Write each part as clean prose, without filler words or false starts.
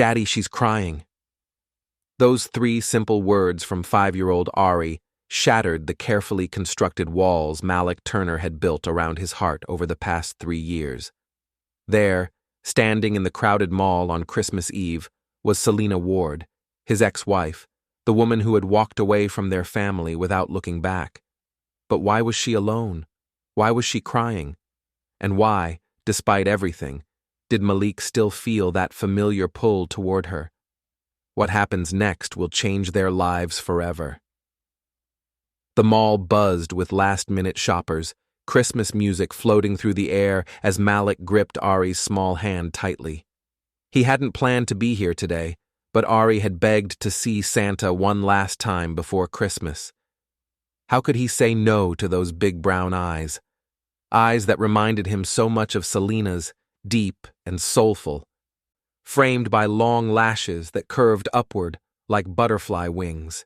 "Daddy, she's crying." Those three simple words from 5-year-old Ari shattered the carefully constructed walls Malik Turner had built around his heart over the past 3 years. There, standing in the crowded mall on Christmas Eve, was Selena Ward, his ex-wife, the woman who had walked away from their family without looking back. But why was she alone? Why was she crying? And why, despite everything, did Malik still feel that familiar pull toward her? What happens next will change their lives forever. The mall buzzed with last-minute shoppers, Christmas music floating through the air as Malik gripped Ari's small hand tightly. He hadn't planned to be here today, but Ari had begged to see Santa one last time before Christmas. How could he say no to those big brown eyes? Eyes that reminded him so much of Selena's, deep and soulful, framed by long lashes that curved upward like butterfly wings.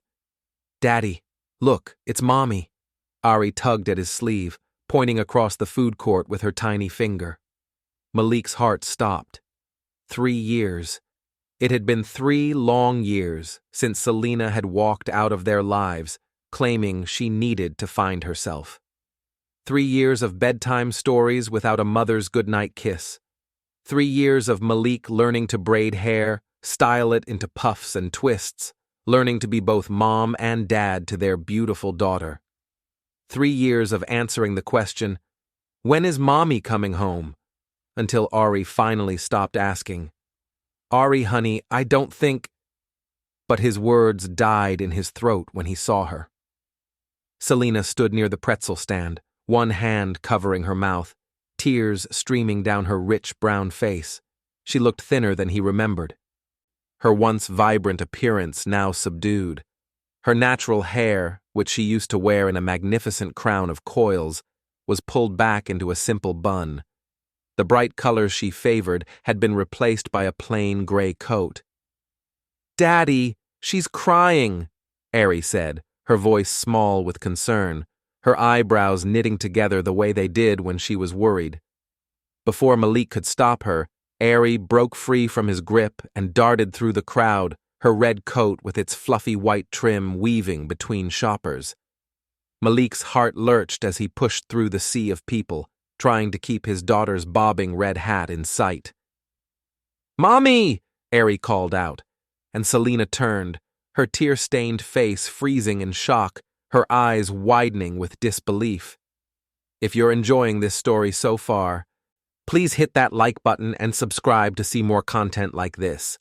"Daddy, look, it's Mommy." Ari tugged at his sleeve, pointing across the food court with her tiny finger. Malik's heart stopped. 3 years. It had been 3 long years since Selena had walked out of their lives, claiming she needed to find herself. 3 years of bedtime stories without a mother's goodnight kiss. 3 years of Malik learning to braid hair, style it into puffs and twists, learning to be both mom and dad to their beautiful daughter. 3 years of answering the question, "When is Mommy coming home?" until Ari finally stopped asking. "Ari, honey, I don't think—" But his words died in his throat when he saw her. Selena stood near the pretzel stand, one hand covering her mouth, tears streaming down her rich brown face. She looked thinner than he remembered. Her once vibrant appearance now subdued. Her natural hair, which she used to wear in a magnificent crown of coils, was pulled back into a simple bun. The bright colors she favored had been replaced by a plain gray coat. "Daddy, she's crying," Ari said, her voice small with concern, her eyebrows knitting together the way they did when she was worried. Before Malik could stop her, Ari broke free from his grip and darted through the crowd, her red coat with its fluffy white trim weaving between shoppers. Malik's heart lurched as he pushed through the sea of people, trying to keep his daughter's bobbing red hat in sight. "Mommy!" Ari called out, and Selena turned, her tear-stained face freezing in shock, her eyes widening with disbelief. If you're enjoying this story so far, please hit that like button and subscribe to see more content like this.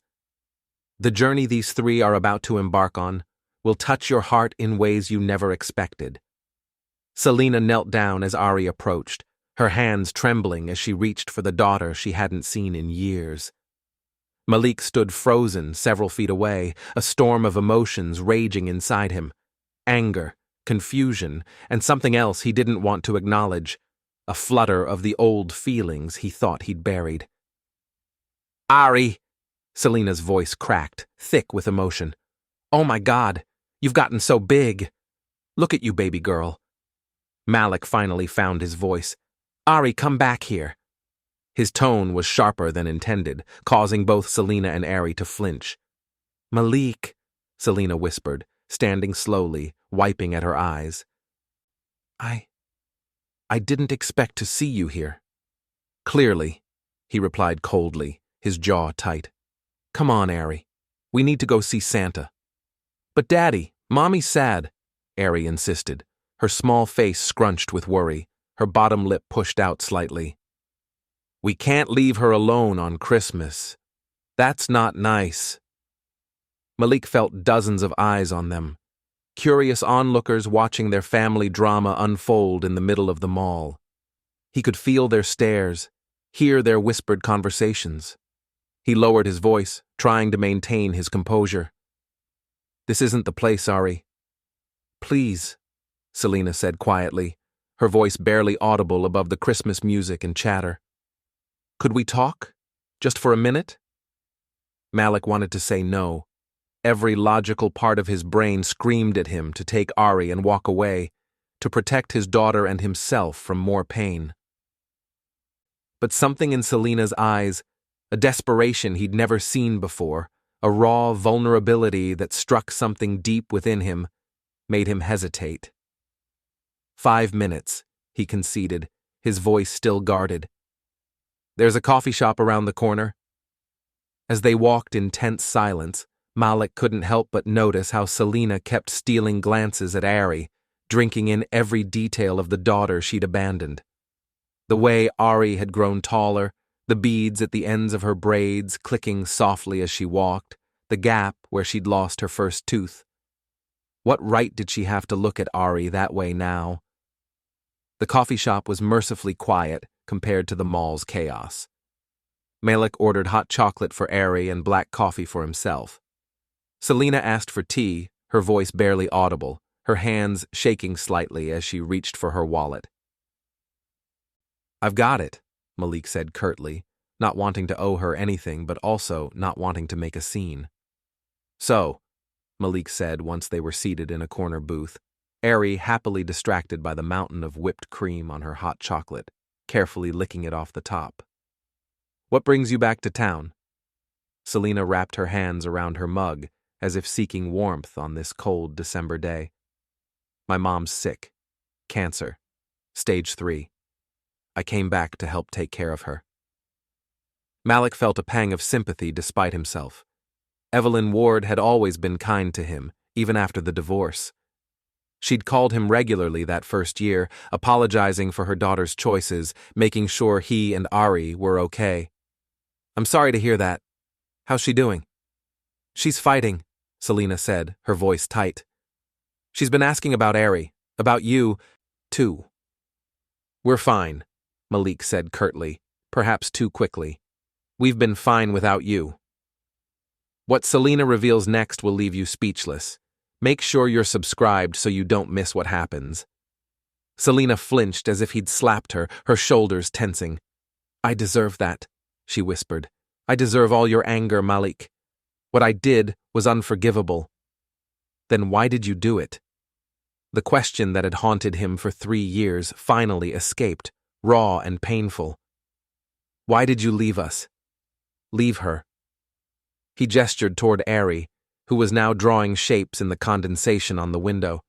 The journey these three are about to embark on will touch your heart in ways you never expected. Selena knelt down as Ari approached, her hands trembling as she reached for the daughter she hadn't seen in years. Malik stood frozen several feet away, a storm of emotions raging inside him. Anger, confusion, and something else he didn't want to acknowledge. A flutter of the old feelings he thought he'd buried. "Ari!" Selena's voice cracked, thick with emotion. "Oh my God, you've gotten so big. Look at you, baby girl." Malik finally found his voice. "Ari, come back here." His tone was sharper than intended, causing both Selena and Ari to flinch. "Malik," Selena whispered, standing slowly, wiping at her eyes. I didn't expect to see you here." "Clearly," he replied coldly, his jaw tight. "Come on, Ari. We need to go see Santa." "But Daddy, Mommy's sad," Ari insisted, her small face scrunched with worry, her bottom lip pushed out slightly. "We can't leave her alone on Christmas. That's not nice." Malik felt dozens of eyes on them, curious onlookers watching their family drama unfold in the middle of the mall. He could feel their stares, hear their whispered conversations. He lowered his voice, trying to maintain his composure. "This isn't the place, Ari." "Please," Selena said quietly, her voice barely audible above the Christmas music and chatter. "Could we talk? Just for a minute?" Malik wanted to say no. Every logical part of his brain screamed at him to take Ari and walk away, to protect his daughter and himself from more pain. But something in Selena's eyes, a desperation he'd never seen before, a raw vulnerability that struck something deep within him, made him hesitate. 5 minutes, he conceded, his voice still guarded. There's a coffee shop around the corner. As they walked in tense silence, Malik couldn't help but notice how Selena kept stealing glances at Ari, drinking in every detail of the daughter she'd abandoned. The way Ari had grown taller, the beads at the ends of her braids clicking softly as she walked, the gap where she'd lost her first tooth. What right did she have to look at Ari that way now? The coffee shop was mercifully quiet compared to the mall's chaos. Malik ordered hot chocolate for Ari and black coffee for himself. Selena asked for tea, her voice barely audible, her hands shaking slightly as she reached for her wallet. I've got it, Malik said curtly, not wanting to owe her anything but also not wanting to make a scene. So, Malik said once they were seated in a corner booth, Ari happily distracted by the mountain of whipped cream on her hot chocolate, carefully licking it off the top. What brings you back to town? Selena wrapped her hands around her mug, as if seeking warmth on this cold December day. My mom's sick. Cancer. Stage 3. I came back to help take care of her. Malik felt a pang of sympathy despite himself. Evelyn Ward had always been kind to him, even after the divorce. She'd called him regularly that first year, apologizing for her daughter's choices, making sure he and Ari were okay. I'm sorry to hear that. How's she doing? She's fighting, Selena said, her voice tight. She's been asking about Ari, about you, too. We're fine, Malik said curtly, perhaps too quickly. We've been fine without you. What Selena reveals next will leave you speechless. Make sure you're subscribed so you don't miss what happens. Selena flinched as if he'd slapped her, her shoulders tensing. I deserve that, she whispered. I deserve all your anger, Malik. What I did was unforgivable. Then why did you do it? The question that had haunted him for 3 years finally escaped, raw and painful. Why did you leave us? Leave her. He gestured toward Ari, who was now drawing shapes in the condensation on the window.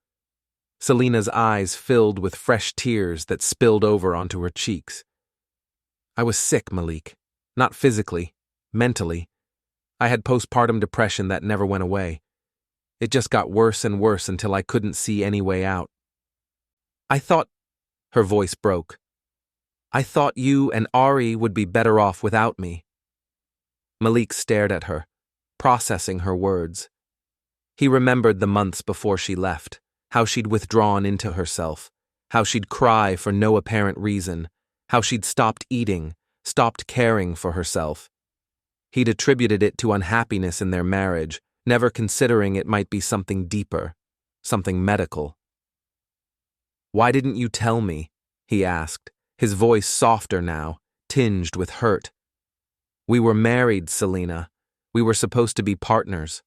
Selena's eyes filled with fresh tears that spilled over onto her cheeks. I was sick, Malik. Not physically, mentally. I had postpartum depression that never went away. It just got worse and worse until I couldn't see any way out. I thought, her voice broke. I thought you and Ari would be better off without me. Malik stared at her, processing her words. He remembered the months before she left, how she'd withdrawn into herself, how she'd cry for no apparent reason, how she'd stopped eating, stopped caring for herself. He'd attributed it to unhappiness in their marriage, never considering it might be something deeper, something medical. Why didn't you tell me? He asked, his voice softer now, tinged with hurt. We were married, Selena. We were supposed to be partners.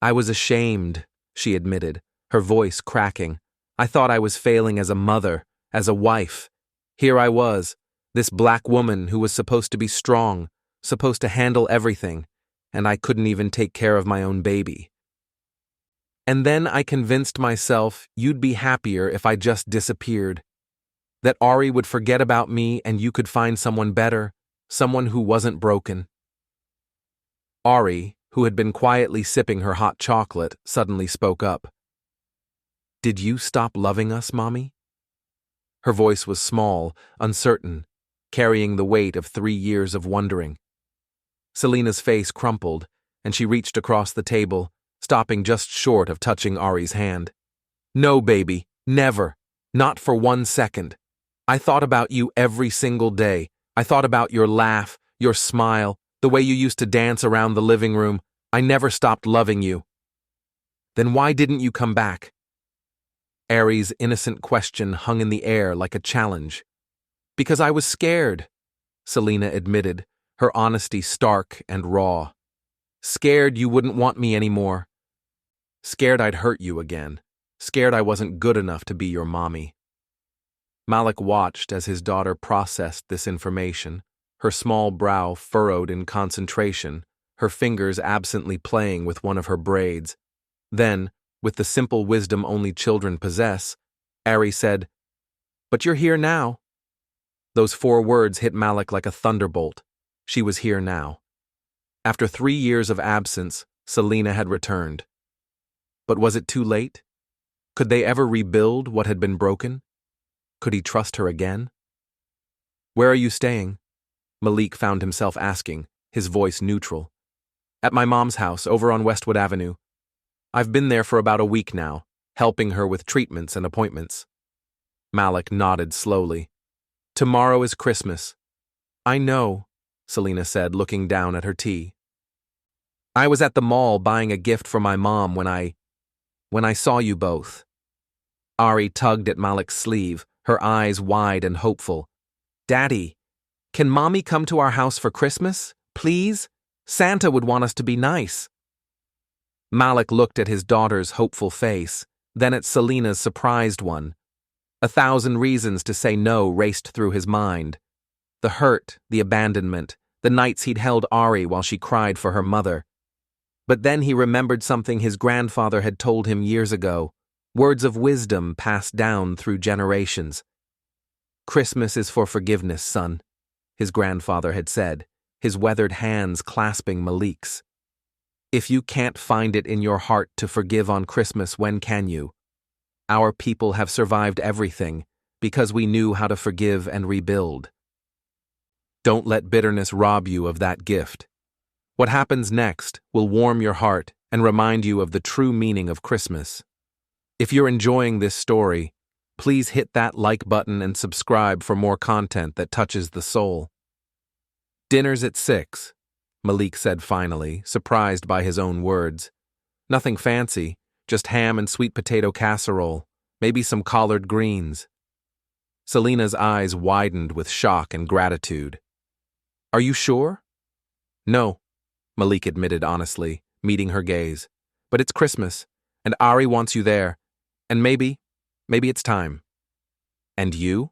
I was ashamed, she admitted, her voice cracking. I thought I was failing as a mother, as a wife. Here I was, this black woman who was supposed to be strong, supposed to handle everything, and I couldn't even take care of my own baby. And then I convinced myself you'd be happier if I just disappeared. That Ari would forget about me and you could find someone better, someone who wasn't broken. Ari, who had been quietly sipping her hot chocolate, suddenly spoke up. Did you stop loving us, Mommy? Her voice was small, uncertain, carrying the weight of 3 years of wondering. Selena's face crumpled, and she reached across the table, stopping just short of touching Ari's hand. No, baby, never. Not for 1 second. I thought about you every single day. I thought about your laugh, your smile, the way you used to dance around the living room. I never stopped loving you. Then why didn't you come back? Ari's innocent question hung in the air like a challenge. Because I was scared, Selena admitted, her honesty stark and raw. Scared you wouldn't want me anymore. Scared I'd hurt you again. Scared I wasn't good enough to be your mommy. Malik watched as his daughter processed this information, her small brow furrowed in concentration, her fingers absently playing with one of her braids. Then, with the simple wisdom only children possess, Ari said, "But you're here now." Those 4 words hit Malik like a thunderbolt. She was here now. After 3 years of absence, Selena had returned. But was it too late? Could they ever rebuild what had been broken? Could he trust her again? "Where are you staying?" Malik found himself asking, his voice neutral. "At my mom's house, over on Westwood Avenue. I've been there for about a week now, helping her with treatments and appointments." Malik nodded slowly. "Tomorrow is Christmas." "I know," Selena said, looking down at her tea. "I was at the mall buying a gift for my mom when I saw you both." Ari tugged at Malik's sleeve, her eyes wide and hopeful. "Daddy, can Mommy come to our house for Christmas? Please? Santa would want us to be nice." Malik looked at his daughter's hopeful face, then at Selena's surprised one. 1,000 reasons to say no raced through his mind. The hurt, the abandonment, the nights he'd held Ari while she cried for her mother. But then he remembered something his grandfather had told him years ago, words of wisdom passed down through generations. "Christmas is for forgiveness, son," his grandfather had said, his weathered hands clasping Malik's. "If you can't find it in your heart to forgive on Christmas, when can you? Our people have survived everything because we knew how to forgive and rebuild. Don't let bitterness rob you of that gift. What happens next will warm your heart and remind you of the true meaning of Christmas." If you're enjoying this story, please hit that like button and subscribe for more content that touches the soul. "Dinner's at 6, Malik said finally, surprised by his own words. "Nothing fancy, just ham and sweet potato casserole, maybe some collard greens." Selena's eyes widened with shock and gratitude. "Are you sure?" "No," Malik admitted honestly, meeting her gaze. "But it's Christmas, and Ari wants you there, and maybe it's time." "And you?"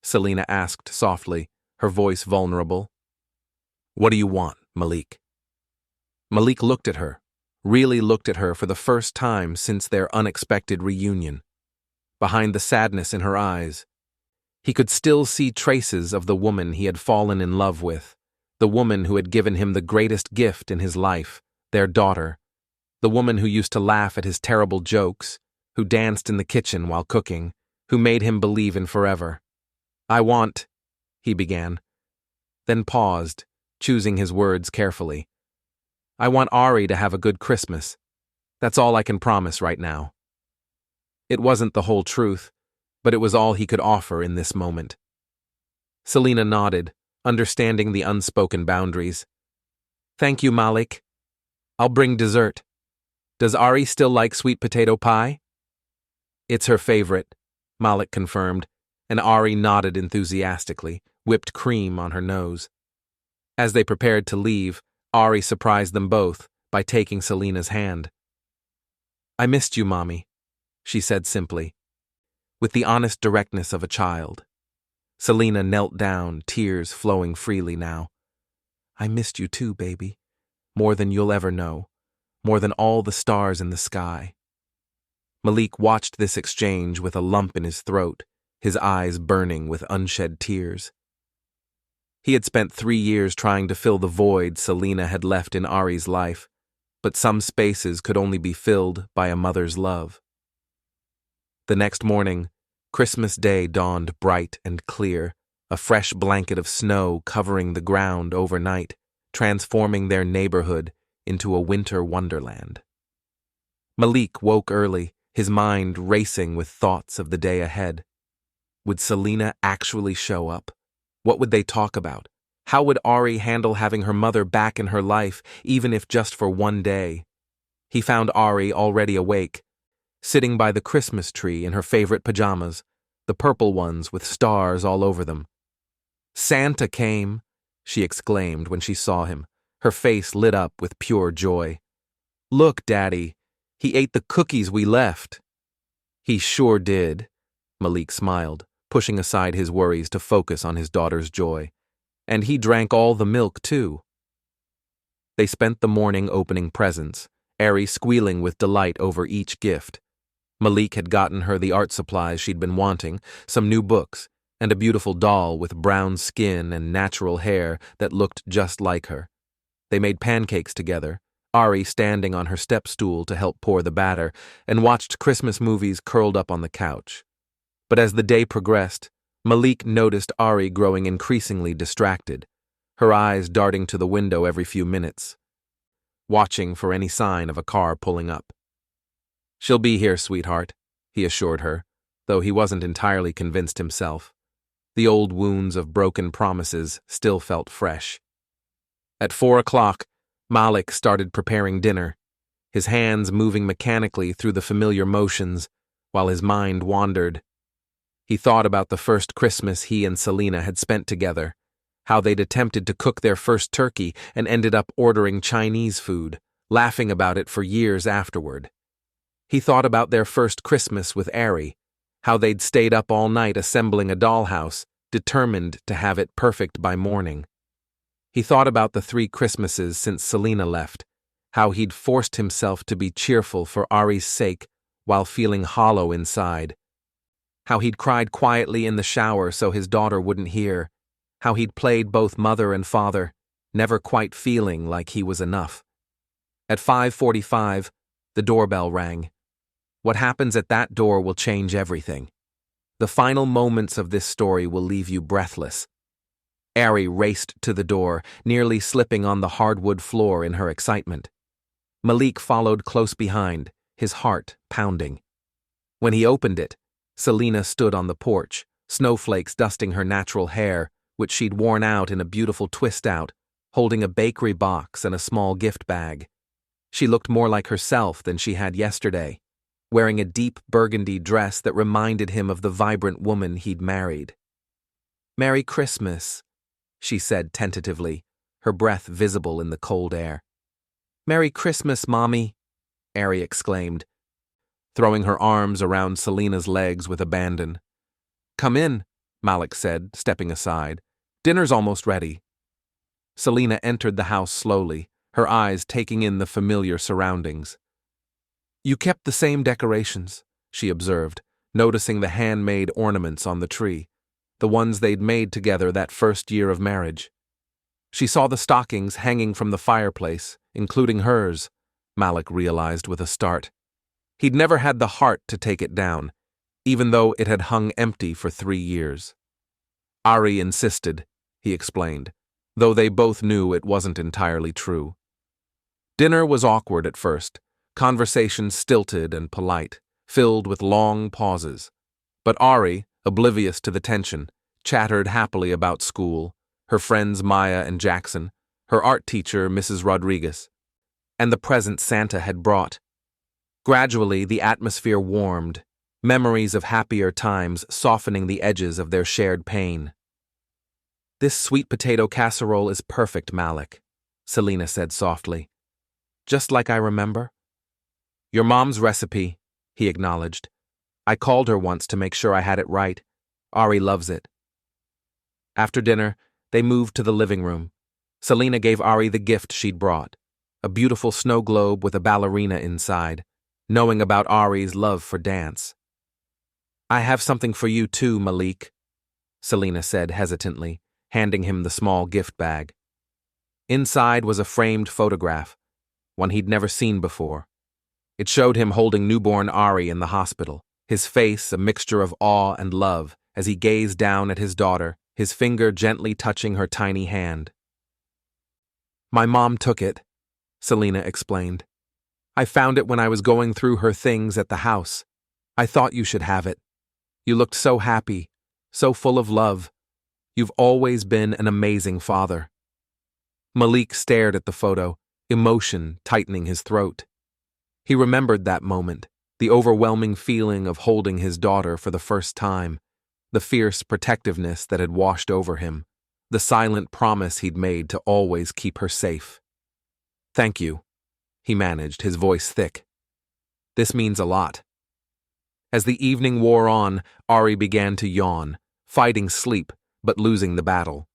Selena asked softly, her voice vulnerable. "What do you want, Malik?" Malik looked at her, really looked at her for the first time since their unexpected reunion. Behind the sadness in her eyes, he could still see traces of the woman he had fallen in love with, the woman who had given him the greatest gift in his life, their daughter, the woman who used to laugh at his terrible jokes, who danced in the kitchen while cooking, who made him believe in forever. "I want," he began, then paused, choosing his words carefully. "I want Ari to have a good Christmas. That's all I can promise right now." It wasn't the whole truth, but it was all he could offer in this moment. Selena nodded, understanding the unspoken boundaries. "Thank you, Malik. I'll bring dessert. Does Ari still like sweet potato pie?" "It's her favorite," Malik confirmed, and Ari nodded enthusiastically, whipped cream on her nose. As they prepared to leave, Ari surprised them both by taking Selena's hand. "I missed you, Mommy," she said simply, with the honest directness of a child. Selena knelt down, tears flowing freely now. "I missed you too, baby. More than you'll ever know. More than all the stars in the sky." Malik watched this exchange with a lump in his throat, his eyes burning with unshed tears. He had spent 3 years trying to fill the void Selena had left in Ari's life, but some spaces could only be filled by a mother's love. The next morning, Christmas Day dawned bright and clear, a fresh blanket of snow covering the ground overnight, transforming their neighborhood into a winter wonderland. Malik woke early, his mind racing with thoughts of the day ahead. Would Selena actually show up? What would they talk about? How would Ari handle having her mother back in her life, even if just for one day? He found Ari already awake, sitting by the Christmas tree in her favorite pajamas, the purple ones with stars all over them. "Santa came," she exclaimed when she saw him, her face lit up with pure joy. "Look, Daddy, he ate the cookies we left." "He sure did," Malik smiled, pushing aside his worries to focus on his daughter's joy. And he drank all the milk, too. They spent the morning opening presents, Ari squealing with delight over each gift. Malik had gotten her the art supplies she'd been wanting, some new books, and a beautiful doll with brown skin and natural hair that looked just like her. They made pancakes together, Ari standing on her step stool to help pour the batter, and watched Christmas movies curled up on the couch. But as the day progressed, Malik noticed Ari growing increasingly distracted, her eyes darting to the window every few minutes, watching for any sign of a car pulling up. "She'll be here, sweetheart," he assured her, though he wasn't entirely convinced himself. The old wounds of broken promises still felt fresh. At 4 o'clock, Malik started preparing dinner, his hands moving mechanically through the familiar motions while his mind wandered. He thought about the first Christmas he and Selena had spent together, how they'd attempted to cook their first turkey and ended up ordering Chinese food, laughing about it for years afterward. He thought about their first Christmas with Ari, how they'd stayed up all night assembling a dollhouse, determined to have it perfect by morning. He thought about the 3 Christmases since Selena left, how he'd forced himself to be cheerful for Ari's sake while feeling hollow inside, how he'd cried quietly in the shower so his daughter wouldn't hear, how he'd played both mother and father, never quite feeling like he was enough. At 5:45, the doorbell rang. What happens at that door will change everything. The final moments of this story will leave you breathless. Ari raced to the door, nearly slipping on the hardwood floor in her excitement. Malik followed close behind, his heart pounding. When he opened it, Selena stood on the porch, snowflakes dusting her natural hair, which she'd worn out in a beautiful twist-out, holding a bakery box and a small gift bag. She looked more like herself than she had yesterday, wearing a deep burgundy dress that reminded him of the vibrant woman he'd married. "Merry Christmas," she said tentatively, her breath visible in the cold air. "Merry Christmas, Mommy," Ari exclaimed, throwing her arms around Selena's legs with abandon. "Come in," Malik said, stepping aside. "Dinner's almost ready." Selena entered the house slowly, her eyes taking in the familiar surroundings. "You kept the same decorations," she observed, noticing the handmade ornaments on the tree, the ones they'd made together that first year of marriage. She saw the stockings hanging from the fireplace, including hers, Malik realized with a start. He'd never had the heart to take it down, even though it had hung empty for 3 years. "Ari insisted," he explained, though they both knew it wasn't entirely true. Dinner was awkward at first, conversation stilted and polite, filled with long pauses. But Ari, oblivious to the tension, chattered happily about school, her friends Maya and Jackson, her art teacher Mrs. Rodriguez, and the present Santa had brought. Gradually, the atmosphere warmed, memories of happier times softening the edges of their shared pain. "This sweet potato casserole is perfect, Malik," Selena said softly. "Just like I remember." "Your mom's recipe," he acknowledged. "I called her once to make sure I had it right. Ari loves it." After dinner, they moved to the living room. Selena gave Ari the gift she'd brought, a beautiful snow globe with a ballerina inside, knowing about Ari's love for dance. "I have something for you too, Malik," Selena said hesitantly, handing him the small gift bag. Inside was a framed photograph, one he'd never seen before. It showed him holding newborn Ari in the hospital, his face a mixture of awe and love as he gazed down at his daughter, his finger gently touching her tiny hand. "My mom took it," Selena explained. "I found it when I was going through her things at the house. I thought you should have it. You looked so happy, so full of love. You've always been an amazing father." Malik stared at the photo, emotion tightening his throat. He remembered that moment, the overwhelming feeling of holding his daughter for the first time, the fierce protectiveness that had washed over him, the silent promise he'd made to always keep her safe. "Thank you," he managed, his voice thick. "This means a lot." As the evening wore on, Ari began to yawn, fighting sleep, but losing the battle.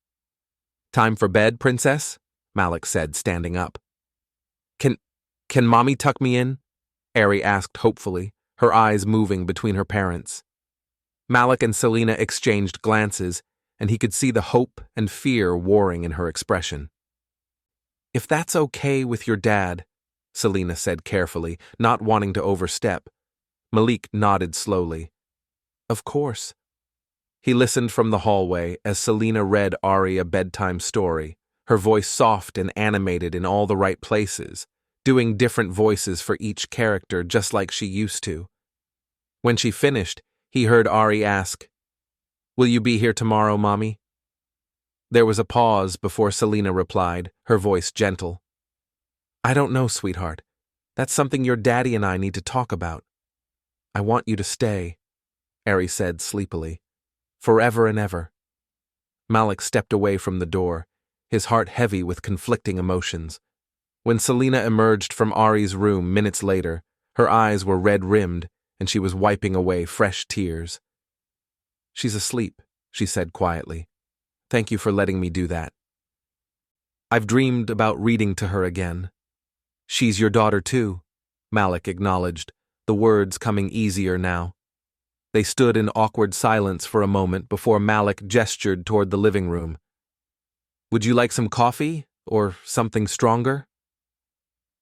Time for bed, princess? Malik said, standing up. Can Mommy tuck me in? Ari asked hopefully, her eyes moving between her parents. Malik and Selena exchanged glances, and he could see the hope and fear warring in her expression. If that's okay with your dad, Selena said carefully, not wanting to overstep. Malik nodded slowly. Of course. He listened from the hallway as Selena read Ari a bedtime story, her voice soft and animated in all the right places, doing different voices for each character just like she used to. When she finished, he heard Ari ask, "Will you be here tomorrow, Mommy?" There was a pause before Selena replied, her voice gentle. I don't know, sweetheart. That's something your daddy and I need to talk about. I want you to stay, Ari said sleepily. Forever and ever. Malik stepped away from the door, his heart heavy with conflicting emotions. When Selena emerged from Ari's room minutes later, her eyes were red-rimmed and she was wiping away fresh tears. She's asleep, she said quietly. Thank you for letting me do that. I've dreamed about reading to her again. She's your daughter too, Malik acknowledged, the words coming easier now. They stood in awkward silence for a moment before Malik gestured toward the living room. Would you like some coffee, or something stronger?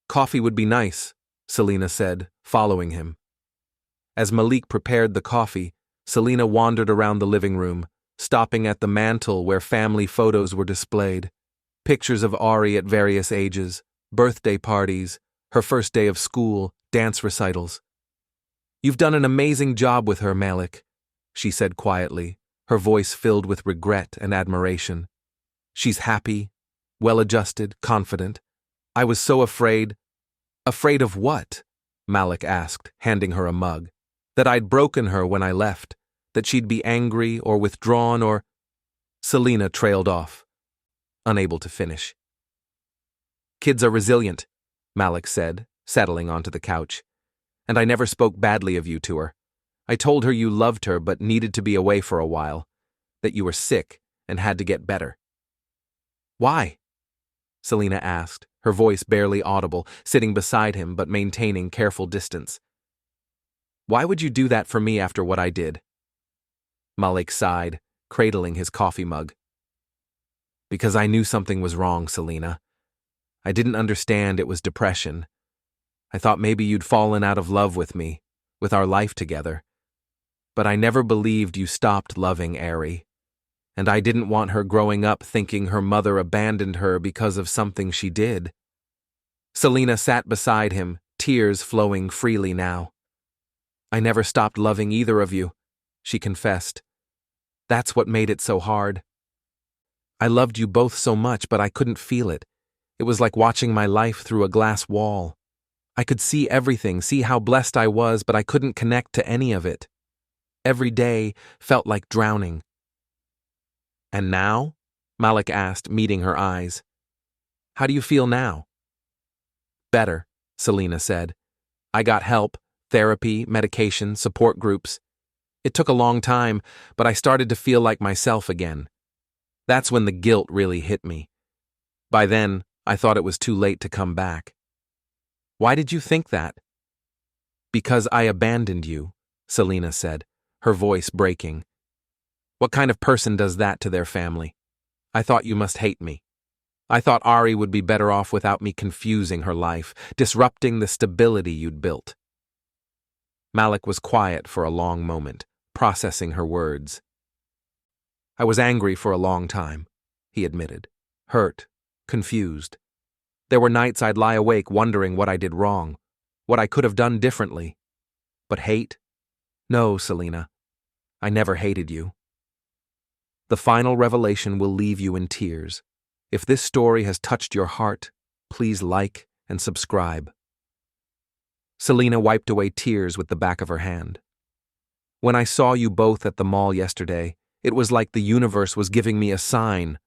Coffee would be nice, Selena said, following him. As Malik prepared the coffee, Selena wandered around the living room, stopping at the mantel where family photos were displayed. Pictures of Ari at various ages, birthday parties, her first day of school, dance recitals. You've done an amazing job with her, Malik, she said quietly, her voice filled with regret and admiration. She's happy, well-adjusted, confident. I was so afraid. Afraid of what? Malik asked, handing her a mug. That I'd broken her when I left, that she'd be angry or withdrawn or… Selena trailed off, unable to finish. Kids are resilient, Malik said, settling onto the couch. And I never spoke badly of you to her. I told her you loved her but needed to be away for a while, that you were sick and had to get better. Why? Selena asked, her voice barely audible, sitting beside him but maintaining careful distance. Why would you do that for me after what I did? Malik sighed, cradling his coffee mug. Because I knew something was wrong, Selena. I didn't understand it was depression. I thought maybe you'd fallen out of love with me, with our life together. But I never believed you stopped loving Ari. And I didn't want her growing up thinking her mother abandoned her because of something she did. Selena sat beside him, tears flowing freely now. I never stopped loving either of you, she confessed. That's what made it so hard. I loved you both so much, but I couldn't feel it. It was like watching my life through a glass wall. I could see everything, see how blessed I was, but I couldn't connect to any of it. Every day felt like drowning. And now? Malik asked, meeting her eyes. How do you feel now? Better, Selena said. I got help, therapy, medication, support groups. It took a long time, but I started to feel like myself again. That's when the guilt really hit me. By then, I thought it was too late to come back. Why did you think that? Because I abandoned you, Selena said, her voice breaking. What kind of person does that to their family? I thought you must hate me. I thought Ari would be better off without me confusing her life, disrupting the stability you'd built. Malik was quiet for a long moment, processing her words. I was angry for a long time, he admitted, hurt, confused. There were nights I'd lie awake wondering what I did wrong, what I could have done differently. But hate? No, Selena. I never hated you. The final revelation will leave you in tears. If this story has touched your heart, please like and subscribe. Selena wiped away tears with the back of her hand. When I saw you both at the mall yesterday, it was like the universe was giving me a sign.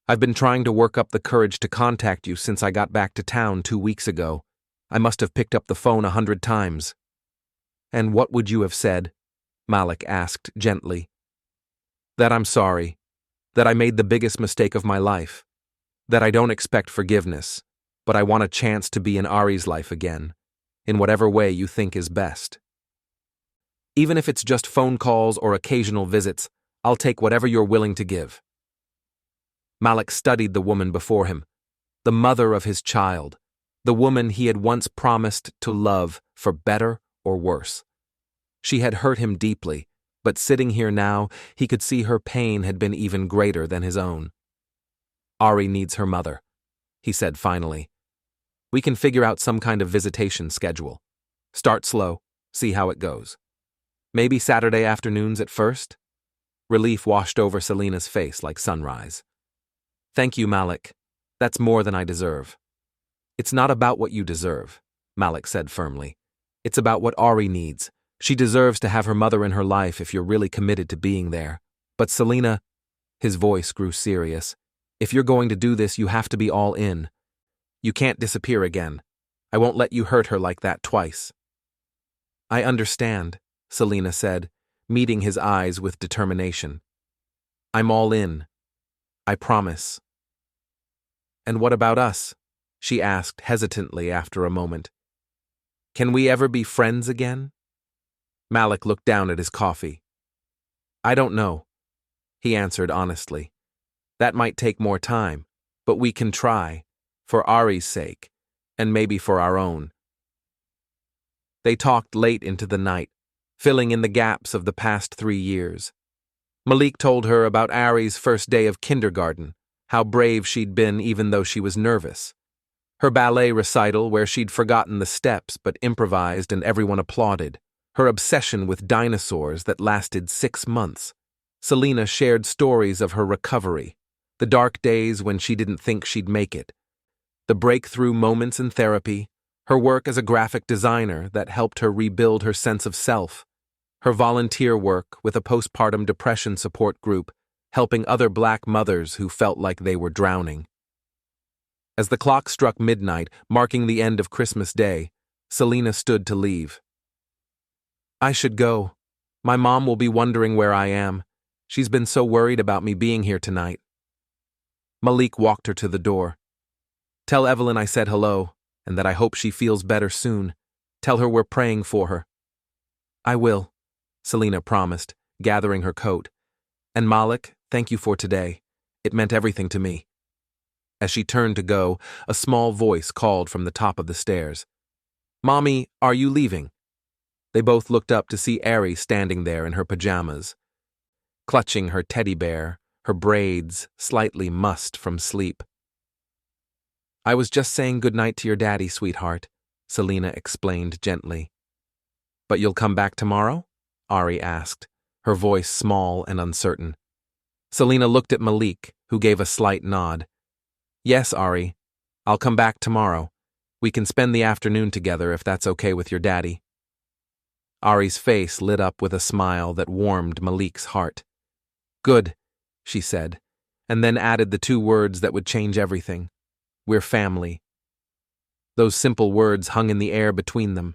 I've been trying to work up the courage to contact you since I got back to town 2 weeks ago. I must have picked up the phone 100 times. And what would you have said? Malik asked gently. That I'm sorry. That I made the biggest mistake of my life. That I don't expect forgiveness, but I want a chance to be in Ari's life again, in whatever way you think is best. Even if it's just phone calls or occasional visits, I'll take whatever you're willing to give. Malik studied the woman before him, the mother of his child, the woman he had once promised to love for better or worse. She had hurt him deeply, but sitting here now, he could see her pain had been even greater than his own. Ari needs her mother, he said finally. We can figure out some kind of visitation schedule. Start slow, see how it goes. Maybe Saturday afternoons at first? Relief washed over Selena's face like sunrise. Thank you, Malik. That's more than I deserve. It's not about what you deserve, Malik said firmly. It's about what Ari needs. She deserves to have her mother in her life if you're really committed to being there. But Selena, his voice grew serious. If you're going to do this, you have to be all in. You can't disappear again. I won't let you hurt her like that twice. I understand, Selena said, meeting his eyes with determination. I'm all in. I promise. And what about us? She asked hesitantly after a moment. Can we ever be friends again? Malik looked down at his coffee. I don't know, he answered honestly. That might take more time, but we can try, for Ari's sake, and maybe for our own. They talked late into the night, filling in the gaps of the past 3 years. Malik told her about Ari's first day of kindergarten, how brave she'd been even though she was nervous. Her ballet recital where she'd forgotten the steps but improvised and everyone applauded. Her obsession with dinosaurs that lasted 6 months. Selena shared stories of her recovery, the dark days when she didn't think she'd make it, the breakthrough moments in therapy, her work as a graphic designer that helped her rebuild her sense of self, her volunteer work with a postpartum depression support group, helping other Black mothers who felt like they were drowning. As the clock struck midnight, marking the end of Christmas Day, Selena stood to leave. I should go. My mom will be wondering where I am. She's been so worried about me being here tonight. Malik walked her to the door. Tell Evelyn I said hello, and that I hope she feels better soon. Tell her we're praying for her. I will, Selena promised, gathering her coat. And Malik, thank you for today. It meant everything to me. As she turned to go, a small voice called from the top of the stairs. Mommy, are you leaving? They both looked up to see Ari standing there in her pajamas, clutching her teddy bear, her braids slightly mussed from sleep. I was just saying goodnight to your daddy, sweetheart, Selena explained gently. But you'll come back tomorrow? Ari asked, her voice small and uncertain. Selena looked at Malik, who gave a slight nod. Yes, Ari. I'll come back tomorrow. We can spend the afternoon together if that's okay with your daddy. Ari's face lit up with a smile that warmed Malik's heart. Good, she said, and then added the 2 words that would change everything. We're family. Those simple words hung in the air between them.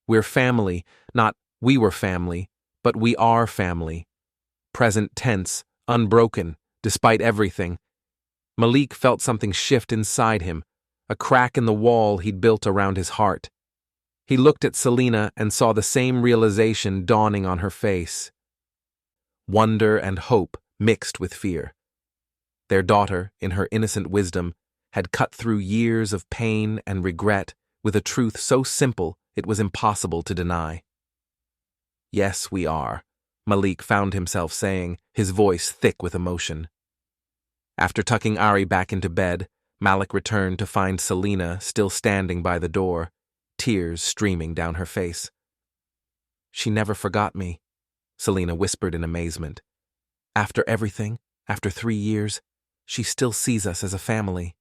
We're family, not we were family, but we are family. Present tense, unbroken, despite everything. Malik felt something shift inside him, a crack in the wall he'd built around his heart. He looked at Selena and saw the same realization dawning on her face. Wonder and hope mixed with fear. Their daughter, in her innocent wisdom, had cut through years of pain and regret with a truth so simple it was impossible to deny. Yes, we are, Malik found himself saying, his voice thick with emotion. After tucking Ari back into bed, Malik returned to find Selena still standing by the door, tears streaming down her face. She never forgot me, Selena whispered in amazement. After everything, after 3 years, she still sees us as a family.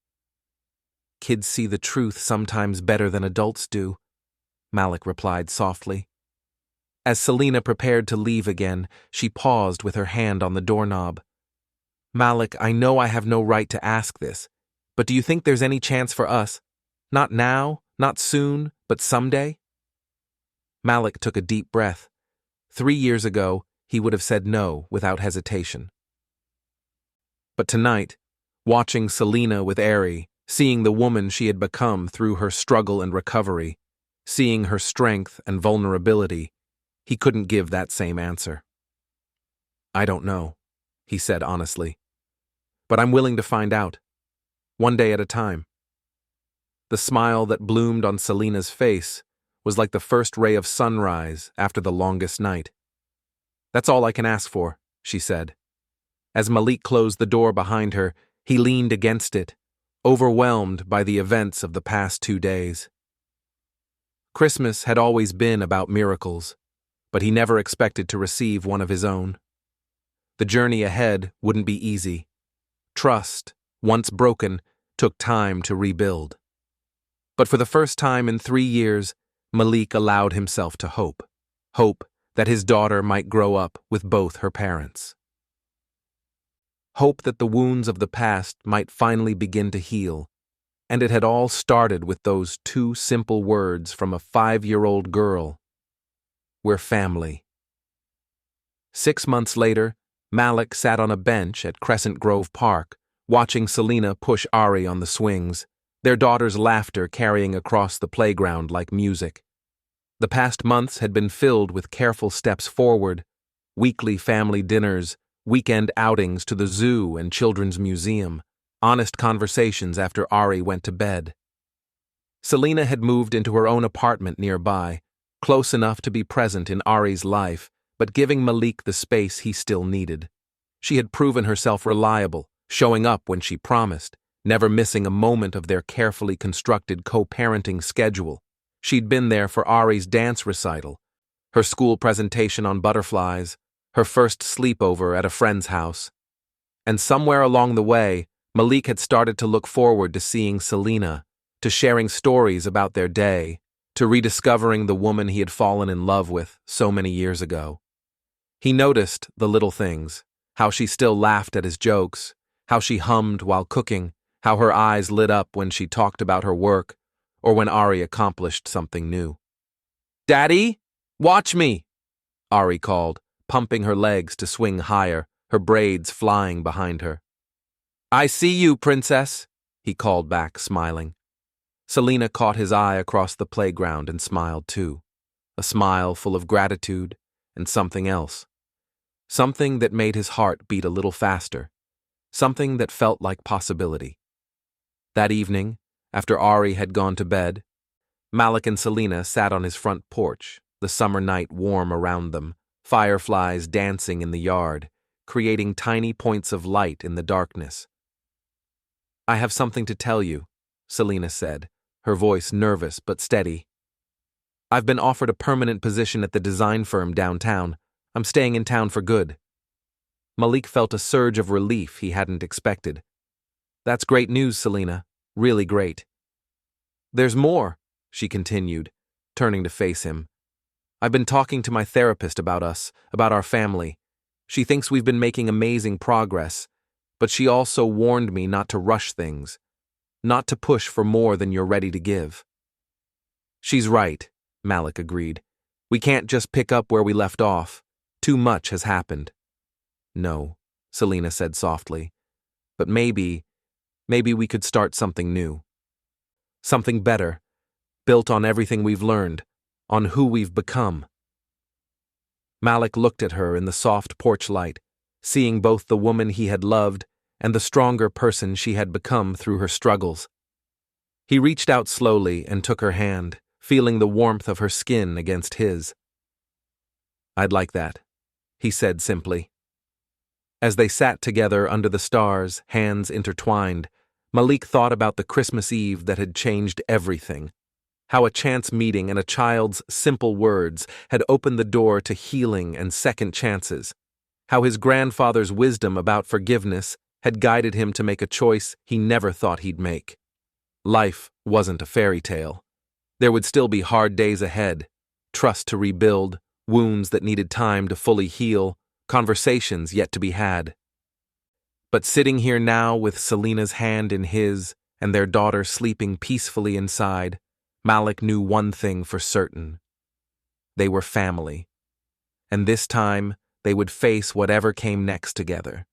Kids see the truth sometimes better than adults do, Malik replied softly. As Selena prepared to leave again, she paused with her hand on the doorknob. Malik, I know I have no right to ask this, but do you think there's any chance for us? Not now, not soon, but someday? Malik took a deep breath. 3 years ago, he would have said no without hesitation. But tonight, Watching Selena with Ari, seeing the woman she had become through her struggle and recovery, seeing her strength and vulnerability, he couldn't give that same answer. "I don't know," he said honestly. "But I'm willing to find out. One day at a time." The smile that bloomed on Selena's face was like the first ray of sunrise after the longest night. "That's all I can ask for," she said. As Malik closed the door behind her, he leaned against it, overwhelmed by the events of the past 2 days. Christmas had always been about miracles, but he never expected to receive one of his own. The journey ahead wouldn't be easy. Trust, once broken, took time to rebuild. But for the first time in 3 years, Malik allowed himself to hope. Hope that his daughter might grow up with both her parents. Hope that the wounds of the past might finally begin to heal. And it had all started with those 2 simple words from a 5-year-old girl. "We're family." 6 months later, Malik sat on a bench at Crescent Grove Park, watching Selena push Ari on the swings, their daughter's laughter carrying across the playground like music. The past months had been filled with careful steps forward, weekly family dinners, weekend outings to the zoo and children's museum, honest conversations after Ari went to bed. Selena had moved into her own apartment nearby, close enough to be present in Ari's life, but giving Malik the space he still needed. She had proven herself reliable, showing up when she promised, never missing a moment of their carefully constructed co-parenting schedule. She'd been there for Ari's dance recital, her school presentation on butterflies, her first sleepover at a friend's house. And somewhere along the way, Malik had started to look forward to seeing Selena, to sharing stories about their day, to rediscovering the woman he had fallen in love with so many years ago. He noticed the little things, how she still laughed at his jokes, how she hummed while cooking, how her eyes lit up when she talked about her work, or when Ari accomplished something new. "Daddy, watch me!" Ari called, pumping her legs to swing higher, her braids flying behind her. "I see you, princess," he called back, smiling. Selena caught his eye across the playground and smiled too, a smile full of gratitude and something else. Something that made his heart beat a little faster, something that felt like possibility. That evening, after Ari had gone to bed, Malik and Selena sat on his front porch, the summer night warm around them, fireflies dancing in the yard, creating tiny points of light in the darkness. "I have something to tell you," Selena said, her voice nervous but steady. "I've been offered a permanent position at the design firm downtown. I'm staying in town for good." Malik felt a surge of relief he hadn't expected. "That's great news, Selena. Really great." "There's more," she continued, turning to face him. "I've been talking to my therapist about us, about our family. She thinks we've been making amazing progress, but she also warned me not to rush things, not to push for more than you're ready to give." "She's right," Malik agreed. "We can't just pick up where we left off. Too much has happened." "No," Selena said softly, "but maybe we could start something new. Something better, built on everything we've learned, on who we've become." Malik looked at her in the soft porch light, seeing both the woman he had loved and the stronger person she had become through her struggles. He reached out slowly and took her hand, feeling the warmth of her skin against his. "I'd like that," he said simply. As they sat together under the stars, hands intertwined, Malik thought about the Christmas Eve that had changed everything. How a chance meeting and a child's simple words had opened the door to healing and second chances. How his grandfather's wisdom about forgiveness had guided him to make a choice he never thought he'd make. Life wasn't a fairy tale. There would still be hard days ahead, trust to rebuild, wounds that needed time to fully heal, conversations yet to be had. But sitting here now with Selena's hand in his and their daughter sleeping peacefully inside, Malik knew one thing for certain. They were family. And this time, they would face whatever came next together.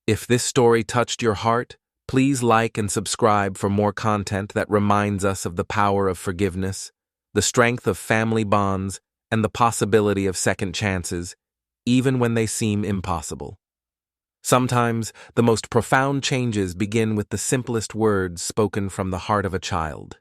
If this story touched your heart, Please like and subscribe for more content that reminds us of the power of forgiveness, the strength of family bonds, and the possibility of second chances, even when they seem impossible. Sometimes, the most profound changes begin with the simplest words spoken from the heart of a child.